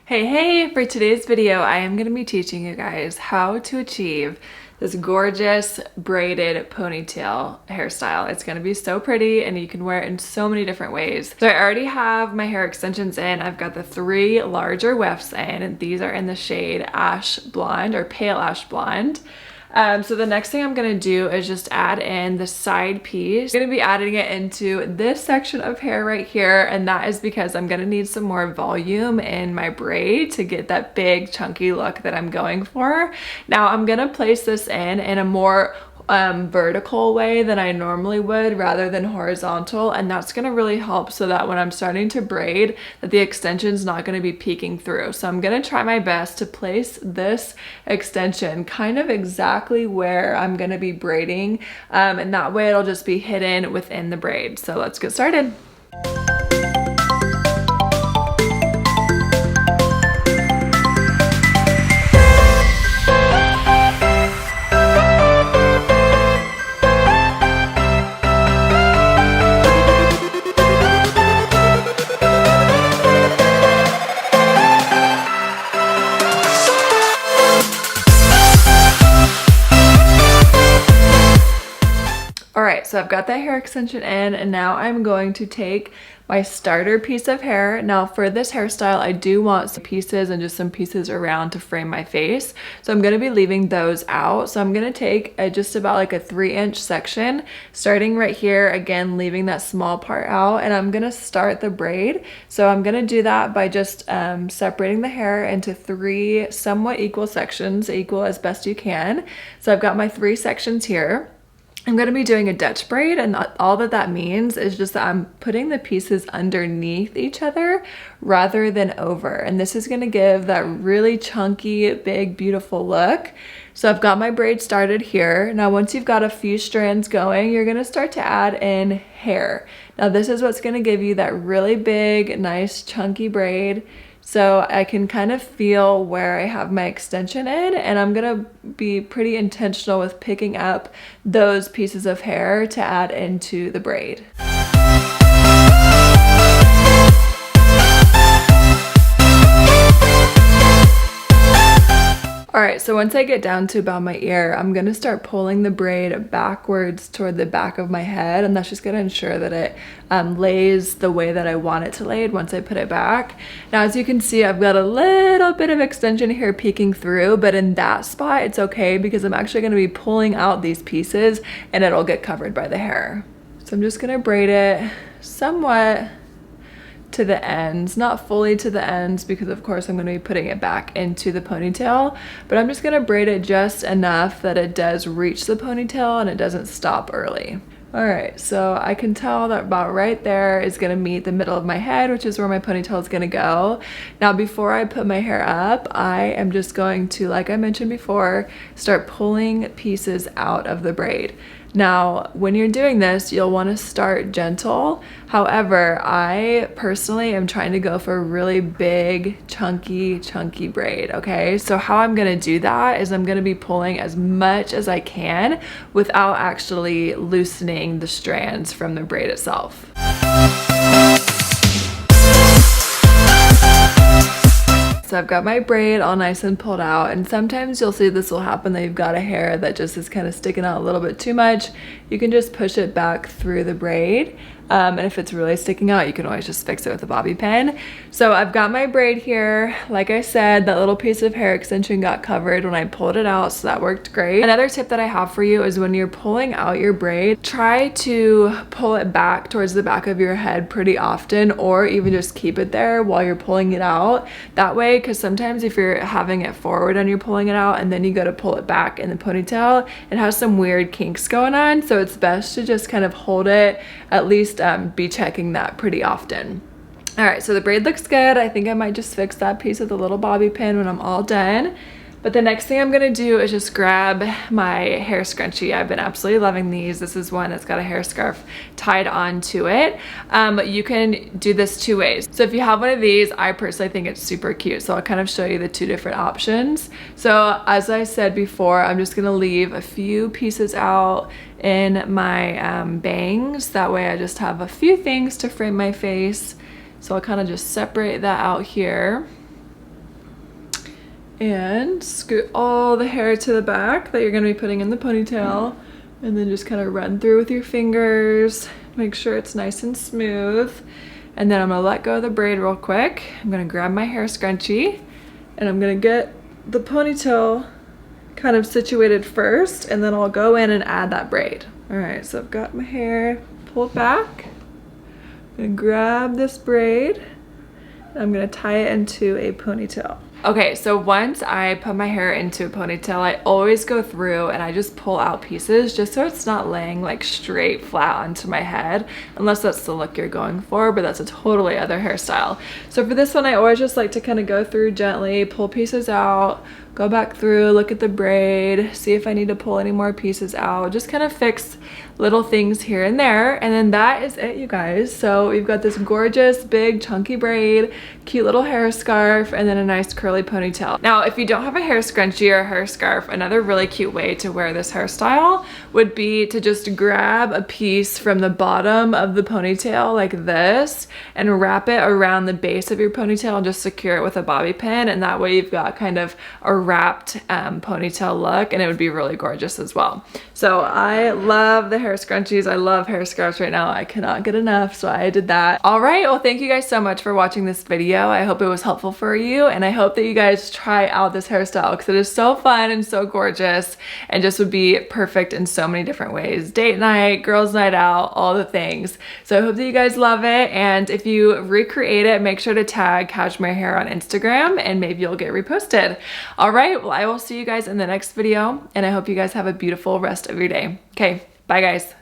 Hey, for today's video, I am going to be teaching you guys how to achieve this gorgeous braided ponytail hairstyle. It's going to be so pretty and you can wear it in so many different ways. So I already have my hair extensions in. I've got the 3 larger wefts in, and these are in the shade ash blonde or pale ash blonde. So the next thing I'm going to do is just add in the side piece. I'm going to be adding it into this section of hair right here, and that is because I'm going to need some more volume in my braid to get that big chunky look that I'm going for. Now I'm going to place this in a more vertical way than I normally would rather than horizontal, and that's going to really help so that when I'm starting to braid that the extension's not going to be peeking through. So I'm going to try my best to place this extension kind of exactly where I'm going to be braiding, and that way it'll just be hidden within the braid. So let's get started. Alright, so I've got that hair extension in, and now I'm going to take my starter piece of hair. Now for this hairstyle, I do want some pieces and just some pieces around to frame my face. So I'm going to be leaving those out. So I'm going to take just about like a 3-inch section, starting right here, again, leaving that small part out, and I'm going to start the braid. So I'm going to do that by just separating the hair into 3 somewhat equal sections, equal as best you can. So I've got my 3 sections here. I'm going to be doing a Dutch braid, and all that means is just that I'm putting the pieces underneath each other rather than over, and this is going to give that really chunky, big, beautiful look. So I've got my braid started here. Now once you've got a few strands going, you're going to start to add in hair. Now this is what's going to give you that really big, nice, chunky braid. So I can kind of feel where I have my extension in, and I'm gonna be pretty intentional with picking up those pieces of hair to add into the braid. Alright, so once I get down to about my ear, I'm going to start pulling the braid backwards toward the back of my head, and that's just going to ensure that it lays the way that I want it to lay once I put it back. Now as you can see, I've got a little bit of extension here peeking through, but in that spot it's okay because I'm actually going to be pulling out these pieces and it'll get covered by the hair. So I'm just going to braid it somewhat to the ends, not fully to the ends because of course I'm going to be putting it back into the ponytail, but I'm just going to braid it just enough that it does reach the ponytail and it doesn't stop early. Alright, so I can tell that about right there is going to meet the middle of my head, which is where my ponytail is going to go. Now before I put my hair up, I am just going to, like I mentioned before, start pulling pieces out of the braid. Now, when you're doing this, you'll want to start gentle. However, I personally am trying to go for a really big, chunky braid, okay? So how I'm going to do that is I'm going to be pulling as much as I can without actually loosening the strands from the braid itself. So I've got my braid all nice and pulled out, and sometimes you'll see this will happen that you've got a hair that just is kind of sticking out a little bit too much. You can just push it back through the braid. And if it's really sticking out, you can always just fix it with a bobby pin. So I've got my braid here. Like I said, that little piece of hair extension got covered when I pulled it out, so that worked great. Another tip that I have for you is when you're pulling out your braid, try to pull it back towards the back of your head pretty often, or even just keep it there while you're pulling it out. That way, because sometimes if you're having it forward and you're pulling it out and then you go to pull it back in the ponytail, it has some weird kinks going on. So it's best to just kind of hold it, at least be checking that pretty often. Alright, so the braid looks good. I think I might just fix that piece with a little bobby pin when I'm all done. But the next thing I'm going to do is just grab my hair scrunchie. I've been absolutely loving these. This is one that's got a hair scarf tied onto it. You can do this 2 ways. So if you have one of these, I personally think it's super cute. So I'll kind of show you the 2 different options. So as I said before, I'm just going to leave a few pieces out in my bangs. That way I just have a few things to frame my face. So I'll kind of just separate that out here. and scoot all the hair to the back that you're gonna be putting in the ponytail, and then just kind of run through with your fingers. Make sure it's nice and smooth. And then I'm gonna let go of the braid real quick. I'm gonna grab my hair scrunchie and I'm gonna get the ponytail kind of situated first, and then I'll go in and add that braid. All right, so I've got my hair pulled back. I'm gonna grab this braid. I'm gonna tie it into a ponytail. Okay, so once I put my hair into a ponytail, I always go through and I just pull out pieces just so it's not laying like straight flat onto my head, unless that's the look you're going for, but that's a totally other hairstyle. So for this one, I always just like to kind of go through gently, pull pieces out, go back through, look at the braid, see if I need to pull any more pieces out, just kind of fix little things here and there. And then that is it, you guys. So we've got this gorgeous big chunky braid, cute little hair scarf, and then a nice curly ponytail. Now, if you don't have a hair scrunchie or a hair scarf, another really cute way to wear this hairstyle would be to just grab a piece from the bottom of the ponytail like this and wrap it around the base of your ponytail and just secure it with a bobby pin. And that way you've got kind of a wrapped ponytail look, and it would be really gorgeous as well. So I love the hair scrunchies. I love hair scarves right now. I cannot get enough, so I did that. All right, well, thank you guys so much for watching this video. I hope it was helpful for you, and I hope that you guys try out this hairstyle because it is so fun and so gorgeous and just would be perfect in so many different ways. Date night, girls night out, all the things. So I hope that you guys love it, and if you recreate it, make sure to tag Cashmere Hair on Instagram and maybe you'll get reposted. All right, well, I will see you guys in the next video, and I hope you guys have a beautiful rest of your day. Okay, bye guys.